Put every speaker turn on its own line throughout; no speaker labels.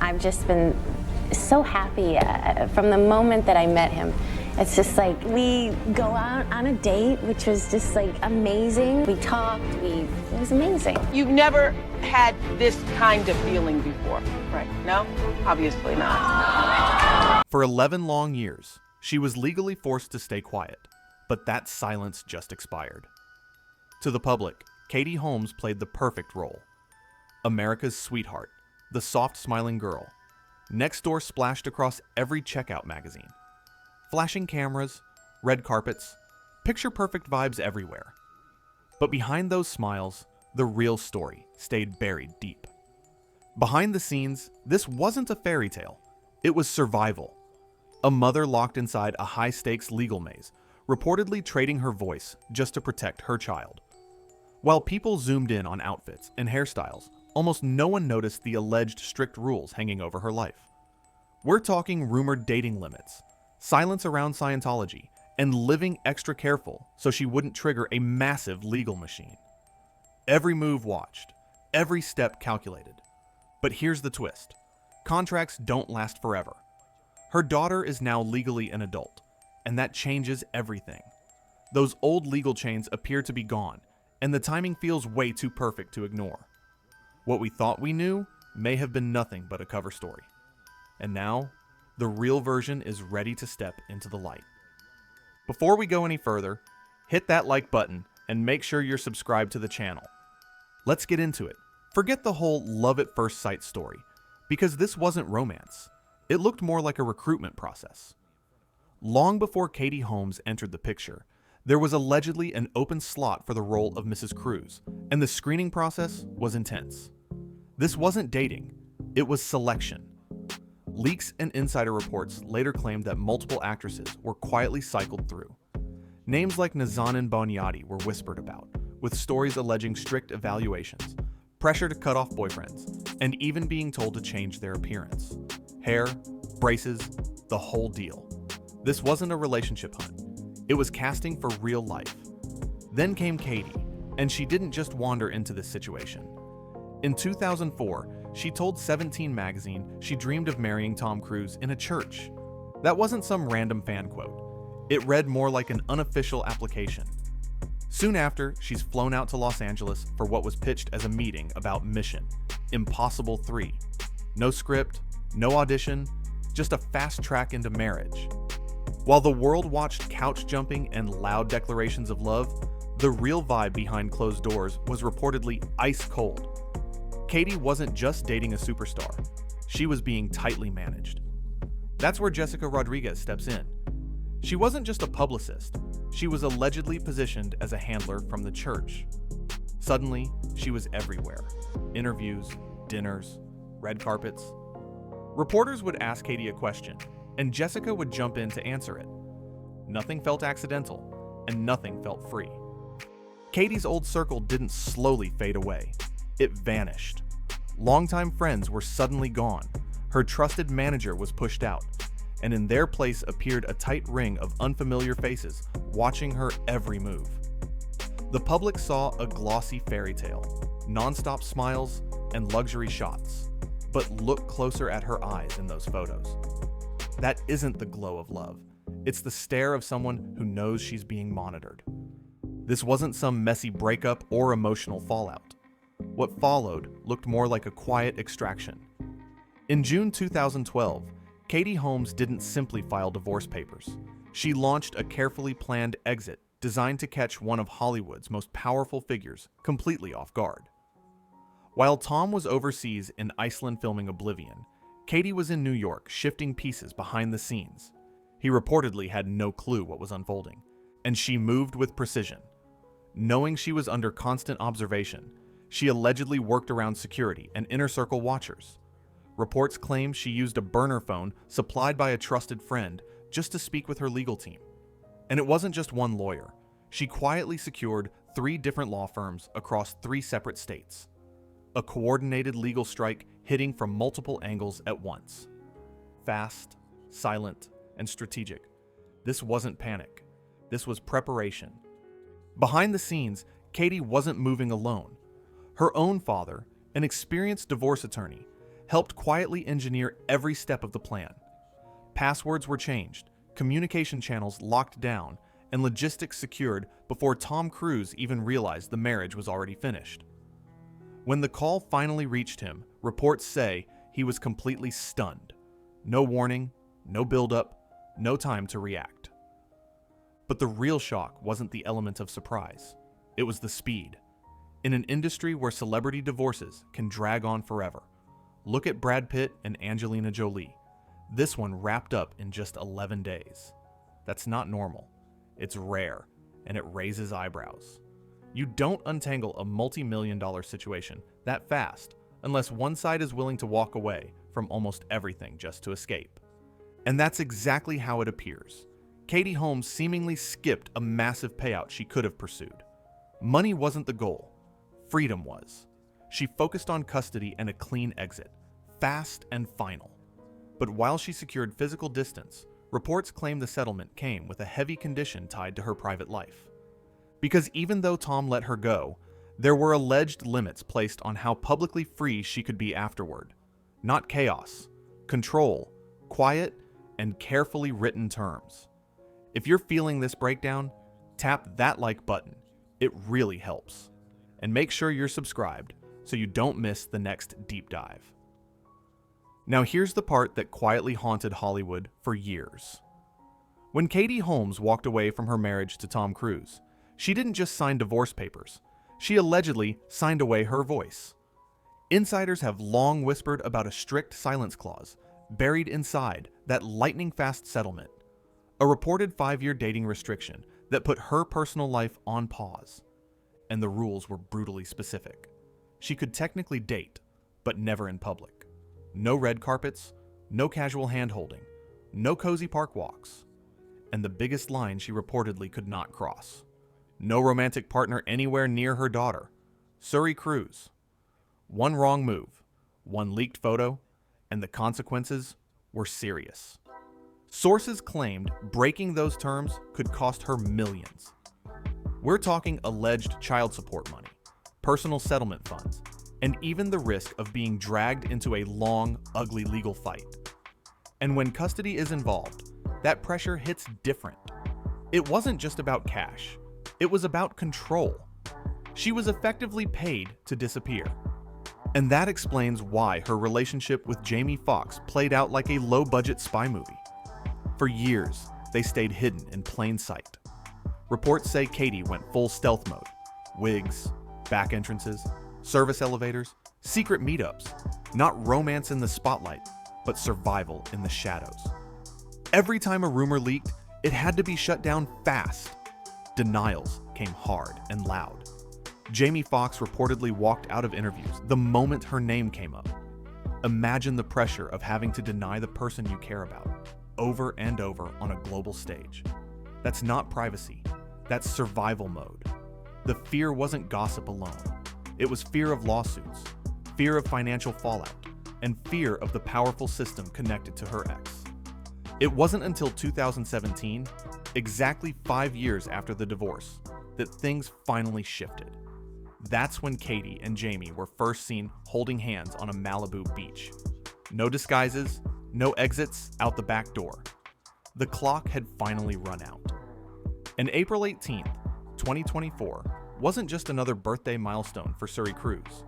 I've just been so happy from the moment that I met him. It's just like we go out on a date, which was just like amazing. We talked, it was amazing.
You've never had this kind of feeling before, right? No? Obviously not.
For 11 long years, she was legally forced to stay quiet, but that silence just expired. To the public, Katie Holmes played the perfect role. America's sweetheart, the soft smiling girl. Next door splashed across every checkout magazine. Flashing cameras, red carpets, picture-perfect vibes everywhere. But behind those smiles, the real story stayed buried deep. Behind the scenes, this wasn't a fairy tale. It was survival. A mother locked inside a high-stakes legal maze, reportedly trading her voice just to protect her child. While people zoomed in on outfits and hairstyles, almost no one noticed the alleged strict rules hanging over her life. We're talking rumored dating limits, silence around Scientology, and living extra careful so she wouldn't trigger a massive legal machine. Every move watched, every step calculated. But here's the twist. Contracts don't last forever. Her daughter is now legally an adult, and that changes everything. Those old legal chains appear to be gone, and the timing feels way too perfect to ignore. What we thought we knew may have been nothing but a cover story. And now, the real version is ready to step into the light. Before we go any further, hit that like button and make sure you're subscribed to the channel. Let's get into it. Forget the whole love at first sight story, because this wasn't romance. It looked more like a recruitment process. Long before Katie Holmes entered the picture, there was allegedly an open slot for the role of Mrs. Cruz, and the screening process was intense. This wasn't dating, it was selection. Leaks and insider reports later claimed that multiple actresses were quietly cycled through. Names like Nazanin Boniati were whispered about, with stories alleging strict evaluations, pressure to cut off boyfriends, and even being told to change their appearance. Hair, braces, the whole deal. This wasn't a relationship hunt. It was casting for real life. Then came Katie, and she didn't just wander into this situation. In 2004, she told 17 magazine she dreamed of marrying Tom Cruise in a church. That wasn't some random fan quote. It read more like an unofficial application. Soon after, she's flown out to Los Angeles for what was pitched as a meeting about Mission Impossible 3. No script, no audition, just a fast track into marriage. While the world watched couch jumping and loud declarations of love, the real vibe behind closed doors was reportedly ice cold. Katie wasn't just dating a superstar. She was being tightly managed. That's where Jessica Rodriguez steps in. She wasn't just a publicist. She was allegedly positioned as a handler from the church. Suddenly, she was everywhere. Interviews, dinners, red carpets. Reporters would ask Katie a question, and Jessica would jump in to answer it. Nothing felt accidental, and nothing felt free. Katie's old circle didn't slowly fade away. It vanished. Longtime friends were suddenly gone. Her trusted manager was pushed out, and in their place appeared a tight ring of unfamiliar faces watching her every move. The public saw a glossy fairy tale, nonstop smiles, and luxury shots. But look closer at her eyes in those photos. That isn't the glow of love. It's the stare of someone who knows she's being monitored. This wasn't some messy breakup or emotional fallout. What followed looked more like a quiet extraction. In June 2012, Katie Holmes didn't simply file divorce papers. She launched a carefully planned exit designed to catch one of Hollywood's most powerful figures completely off guard. While Tom was overseas in Iceland filming Oblivion, Katie was in New York shifting pieces behind the scenes. He reportedly had no clue what was unfolding, and she moved with precision. Knowing she was under constant observation, she allegedly worked around security and inner circle watchers. Reports claim she used a burner phone supplied by a trusted friend just to speak with her legal team. And it wasn't just one lawyer. She quietly secured 3 different law firms across 3 separate states. A coordinated legal strike hitting from multiple angles at once. Fast, silent, and strategic. This wasn't panic. This was preparation. Behind the scenes, Katie wasn't moving alone. Her own father, an experienced divorce attorney, helped quietly engineer every step of the plan. Passwords were changed, communication channels locked down, and logistics secured before Tom Cruise even realized the marriage was already finished. When the call finally reached him, reports say he was completely stunned. No warning, no buildup, no time to react. But the real shock wasn't the element of surprise. It was the speed. In an industry where celebrity divorces can drag on forever, look at Brad Pitt and Angelina Jolie. This one wrapped up in just 11 days. That's not normal. It's rare, and it raises eyebrows. You don't untangle a multi-million-dollar situation that fast unless one side is willing to walk away from almost everything just to escape. And that's exactly how it appears. Katie Holmes seemingly skipped a massive payout she could have pursued. Money wasn't the goal. Freedom was. She focused on custody and a clean exit, fast and final. But while she secured physical distance, reports claim the settlement came with a heavy condition tied to her private life. Because even though Tom let her go, there were alleged limits placed on how publicly free she could be afterward. Not chaos, control, quiet, and carefully written terms. If you're feeling this breakdown, tap that like button. It really helps. And make sure you're subscribed so you don't miss the next deep dive. Now here's the part that quietly haunted Hollywood for years. When Katie Holmes walked away from her marriage to Tom Cruise, she didn't just sign divorce papers. She allegedly signed away her voice. Insiders have long whispered about a strict silence clause buried inside that lightning-fast settlement, a reported 5-year dating restriction that put her personal life on pause. And the rules were brutally specific. She could technically date, but never in public. No red carpets, no casual hand-holding, no cozy park walks. And the biggest line she reportedly could not cross. No romantic partner anywhere near her daughter, Suri Cruise. One wrong move, one leaked photo, and the consequences were serious. Sources claimed breaking those terms could cost her millions. We're talking alleged child support money, personal settlement funds, and even the risk of being dragged into a long, ugly legal fight. And when custody is involved, that pressure hits different. It wasn't just about cash. It was about control. She was effectively paid to disappear. And that explains why her relationship with Jamie Foxx played out like a low-budget spy movie. For years, they stayed hidden in plain sight. Reports say Katie went full stealth mode. Wigs, back entrances, service elevators, secret meetups. Not romance in the spotlight, but survival in the shadows. Every time a rumor leaked, it had to be shut down fast. Denials came hard and loud. Jamie Foxx reportedly walked out of interviews the moment her name came up. Imagine the pressure of having to deny the person you care about, over and over on a global stage. That's not privacy, that's survival mode. The fear wasn't gossip alone. It was fear of lawsuits, fear of financial fallout, and fear of the powerful system connected to her ex. It wasn't until 2017, exactly 5 years after the divorce, that things finally shifted. That's when Katie and Jamie were first seen holding hands on a Malibu beach. No disguises, no exits out the back door. The clock had finally run out. And April 18th, 2024, wasn't just another birthday milestone for Suri Cruise.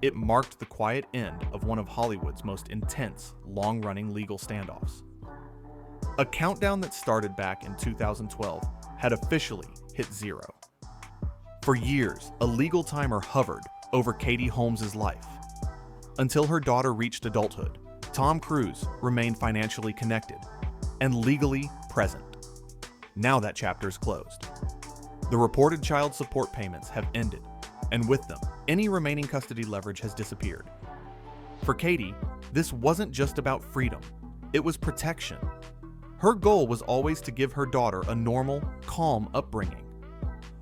It marked the quiet end of one of Hollywood's most intense, long-running legal standoffs. A countdown that started back in 2012 had officially hit zero. For years, a legal timer hovered over Katie Holmes' life. Until her daughter reached adulthood, Tom Cruise remained financially connected and legally present. Now that chapter's closed. The reported child support payments have ended, and with them, any remaining custody leverage has disappeared. For Katie, this wasn't just about freedom, it was protection. Her goal was always to give her daughter a normal, calm upbringing.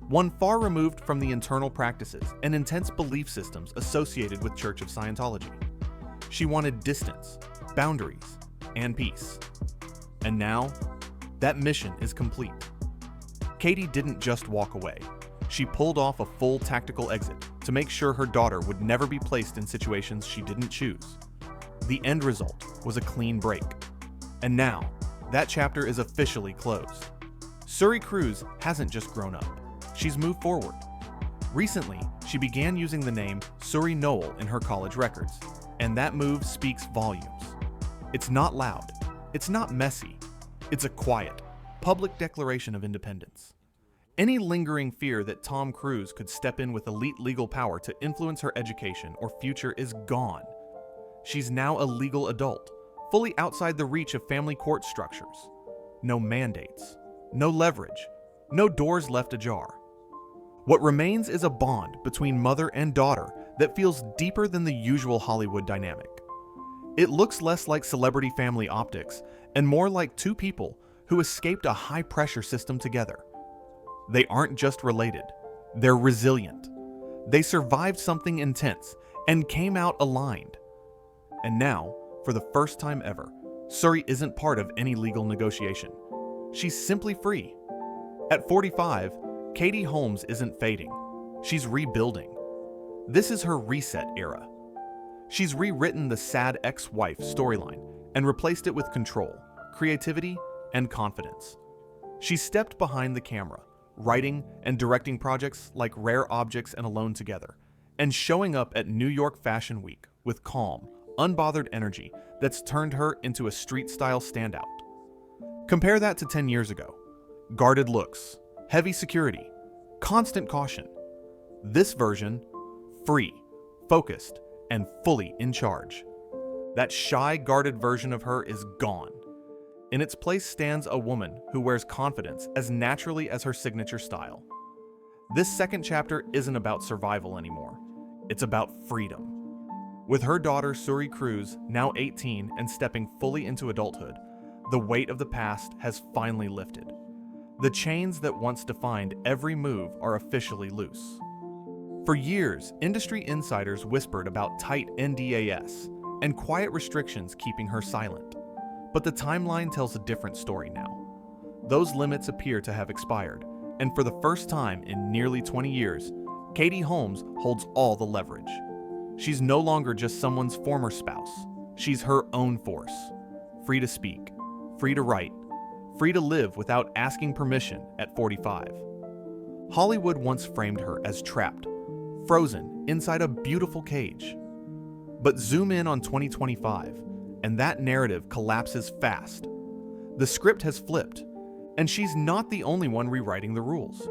One far removed from the internal practices and intense belief systems associated with Church of Scientology. She wanted distance, boundaries, and peace. And now, that mission is complete. Katie didn't just walk away. She pulled off a full tactical exit to make sure her daughter would never be placed in situations she didn't choose. The end result was a clean break. And now, that chapter is officially closed. Suri Cruise hasn't just grown up, she's moved forward. Recently, she began using the name Suri Noel in her college records, and that move speaks volumes. It's not loud, it's not messy, it's a quiet, public declaration of independence. Any lingering fear that Tom Cruise could step in with elite legal power to influence her education or future is gone. She's now a legal adult, fully outside the reach of family court structures. No mandates, no leverage, no doors left ajar. What remains is a bond between mother and daughter that feels deeper than the usual Hollywood dynamic. It looks less like celebrity family optics and more like two people who escaped a high-pressure system together. They aren't just related, they're resilient. They survived something intense and came out aligned. And now, for the first time ever, Suri isn't part of any legal negotiation. She's simply free. At 45, Katie Holmes isn't fading. She's rebuilding. This is her reset era. She's rewritten the sad ex-wife storyline and replaced it with control, creativity, and confidence. She stepped behind the camera, writing and directing projects like Rare Objects and Alone Together, and showing up at New York Fashion Week with calm, unbothered energy that's turned her into a street-style standout. Compare that to 10 years ago. Guarded looks, heavy security, constant caution. This version, free, focused, and fully in charge. That shy, guarded version of her is gone. In its place stands a woman who wears confidence as naturally as her signature style. This second chapter isn't about survival anymore. It's about freedom. With her daughter Suri Cruise now 18 and stepping fully into adulthood, the weight of the past has finally lifted. The chains that once defined every move are officially loose. For years, industry insiders whispered about tight NDAs and quiet restrictions keeping her silent. But the timeline tells a different story now. Those limits appear to have expired, and for the first time in nearly 20 years, Katie Holmes holds all the leverage. She's no longer just someone's former spouse. She's her own force. Free to speak, free to write, free to live without asking permission at 45. Hollywood once framed her as trapped, frozen inside a beautiful cage. But zoom in on 2025, and that narrative collapses fast. The script has flipped, and she's not the only one rewriting the rules.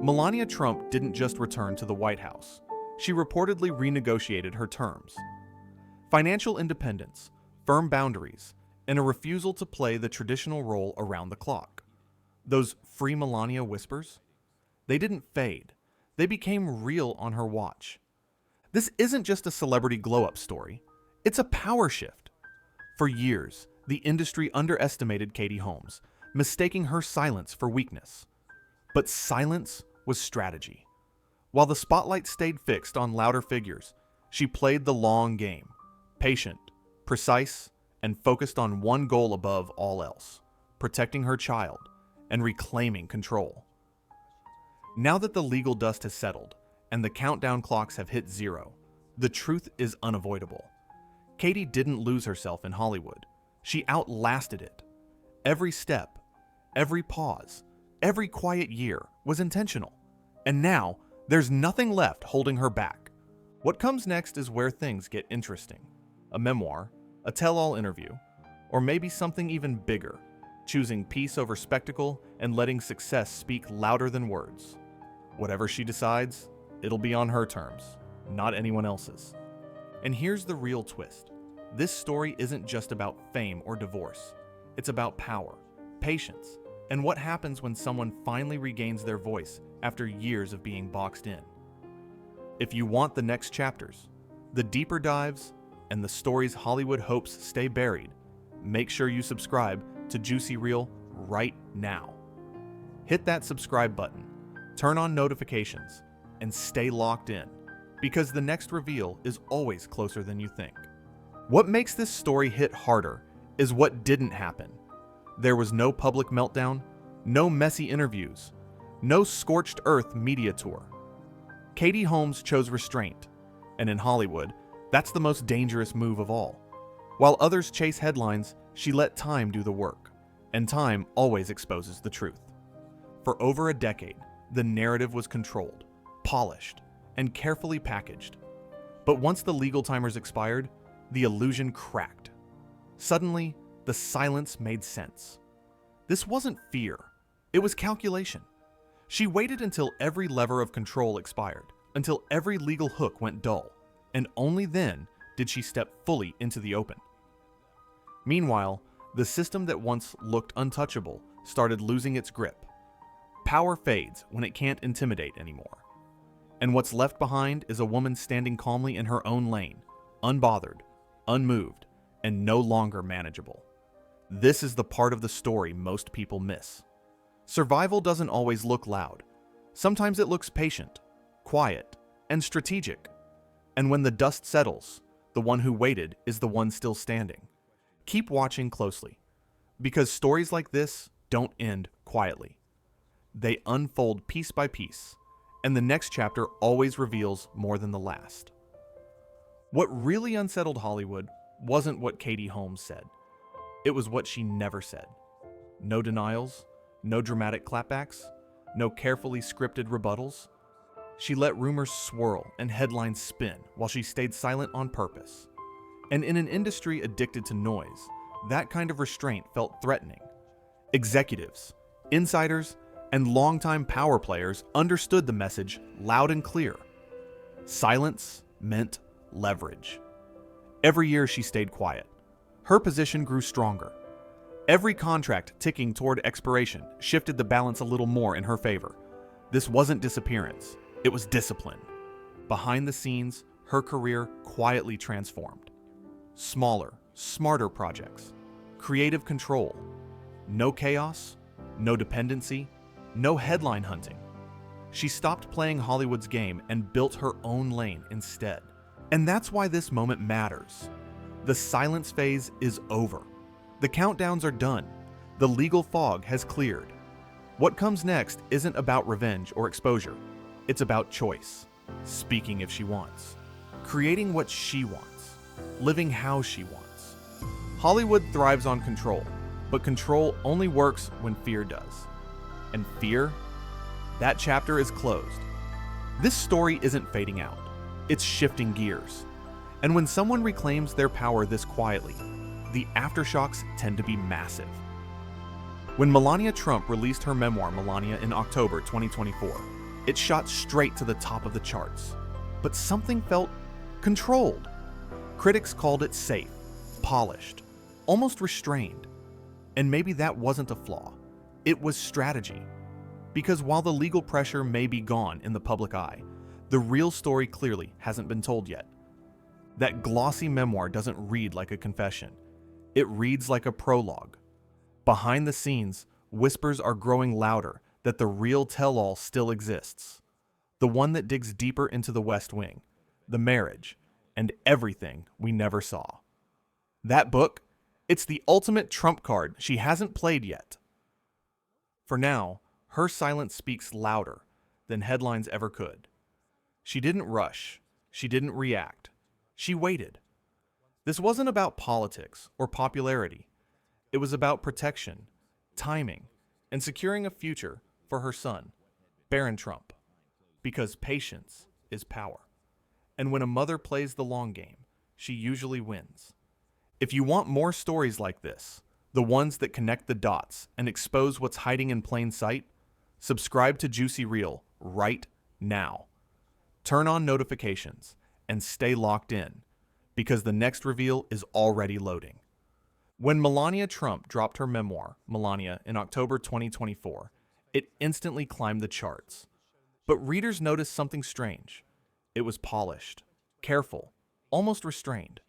Melania Trump didn't just return to the White House. She reportedly renegotiated her terms. Financial independence, firm boundaries, and a refusal to play the traditional role around the clock. Those free Melania whispers? They didn't fade. They became real on her watch. This isn't just a celebrity glow-up story. It's a power shift. For years, the industry underestimated Katie Holmes, mistaking her silence for weakness. But silence was strategy. While the spotlight stayed fixed on louder figures, she played the long game, patient, precise, and focused on one goal above all else, protecting her child and reclaiming control. Now that the legal dust has settled and the countdown clocks have hit zero, the truth is unavoidable. Katie didn't lose herself in Hollywood. She outlasted it. Every step, every pause, every quiet year was intentional. And now, there's nothing left holding her back. What comes next is where things get interesting. A memoir, a tell-all interview, or maybe something even bigger, choosing peace over spectacle and letting success speak louder than words. Whatever she decides, it'll be on her terms, not anyone else's. And here's the real twist. This story isn't just about fame or divorce. It's about power, patience, and what happens when someone finally regains their voice after years of being boxed in. If you want the next chapters, the deeper dives, and the stories Hollywood hopes stay buried, make sure you subscribe to Juicy Reel right now. Hit that subscribe button, turn on notifications, and stay locked in, because the next reveal is always closer than you think. What makes this story hit harder is what didn't happen. There was no public meltdown, no messy interviews, no scorched earth media tour. Katie Holmes chose restraint, and in Hollywood, that's the most dangerous move of all. While others chase headlines, she let time do the work, and time always exposes the truth. For over a decade, the narrative was controlled, polished, and carefully packaged. But once the legal timers expired, the illusion cracked. Suddenly, the silence made sense. This wasn't fear, it was calculation. She waited until every lever of control expired, until every legal hook went dull, and only then did she step fully into the open. Meanwhile, the system that once looked untouchable started losing its grip. Power fades when it can't intimidate anymore. And what's left behind is a woman standing calmly in her own lane, unbothered, unmoved, and no longer manageable. This is the part of the story most people miss. Survival doesn't always look loud. Sometimes it looks patient, quiet, and strategic. And when the dust settles, the one who waited is the one still standing. Keep watching closely, because stories like this don't end quietly. They unfold piece by piece, and the next chapter always reveals more than the last. What really unsettled Hollywood wasn't what Katie Holmes said. It was what she never said. No denials, no dramatic clapbacks, no carefully scripted rebuttals. She let rumors swirl and headlines spin while she stayed silent on purpose. And in an industry addicted to noise, that kind of restraint felt threatening. Executives, insiders, and longtime power players understood the message loud and clear. Silence meant leverage. Every year she stayed quiet. Her position grew stronger. Every contract ticking toward expiration shifted the balance a little more in her favor. This wasn't disappearance, it was discipline. Behind the scenes, her career quietly transformed. Smaller, smarter projects. Creative control. No chaos, no dependency, no headline hunting. She stopped playing Hollywood's game and built her own lane instead. And that's why this moment matters. The silence phase is over. The countdowns are done. The legal fog has cleared. What comes next isn't about revenge or exposure. It's about choice. Speaking if she wants. Creating what she wants. Living how she wants. Hollywood thrives on control, but control only works when fear does. And fear? That chapter is closed. This story isn't fading out. It's shifting gears. And when someone reclaims their power this quietly, the aftershocks tend to be massive. When Melania Trump released her memoir, Melania, in October 2024, it shot straight to the top of the charts. But something felt controlled. Critics called it safe, polished, almost restrained. And maybe that wasn't a flaw. It was strategy. Because while the legal pressure may be gone in the public eye, the real story clearly hasn't been told yet. That glossy memoir doesn't read like a confession. It reads like a prologue. Behind the scenes, whispers are growing louder that the real tell-all still exists. The one that digs deeper into the West Wing, the marriage, and everything we never saw. That book, it's the ultimate trump card she hasn't played yet. For now, her silence speaks louder than headlines ever could. She didn't rush. She didn't react. She waited. This wasn't about politics or popularity. It was about protection, timing, and securing a future for her son, Barron Trump. Because patience is power. And when a mother plays the long game, she usually wins. If you want more stories like this, the ones that connect the dots and expose what's hiding in plain sight, subscribe to Juicy Reel right now. Turn on notifications and stay locked in, because the next reveal is already loading. When Melania Trump dropped her memoir, Melania, in October 2024, it instantly climbed the charts. But readers noticed something strange. It was polished, careful, almost restrained.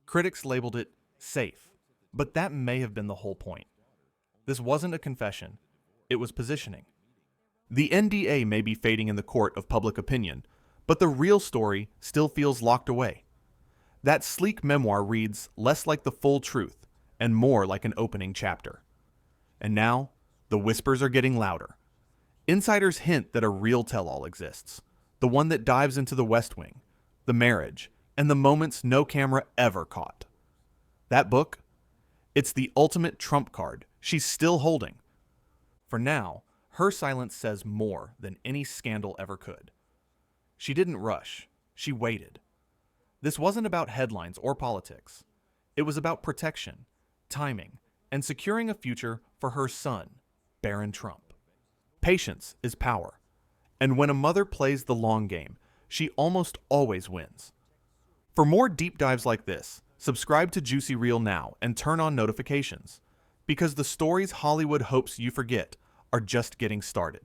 Critics labeled it safe, but that may have been the whole point. This wasn't a confession, it was positioning. The NDA may be fading in the court of public opinion, but the real story still feels locked away. That sleek memoir reads less like the full truth and more like an opening chapter. And now, the whispers are getting louder. Insiders hint that a real tell-all exists, the one that dives into the West Wing, the marriage, and the moments no camera ever caught. That book? It's the ultimate trump card she's still holding. For now, her silence says more than any scandal ever could. She didn't rush. She waited. This wasn't about headlines or politics. It was about protection, timing, and securing a future for her son, Barron Trump. Patience is power. And when a mother plays the long game, she almost always wins. For more deep dives like this, subscribe to Juicy Reel now and turn on notifications, because the stories Hollywood hopes you forget are just getting started.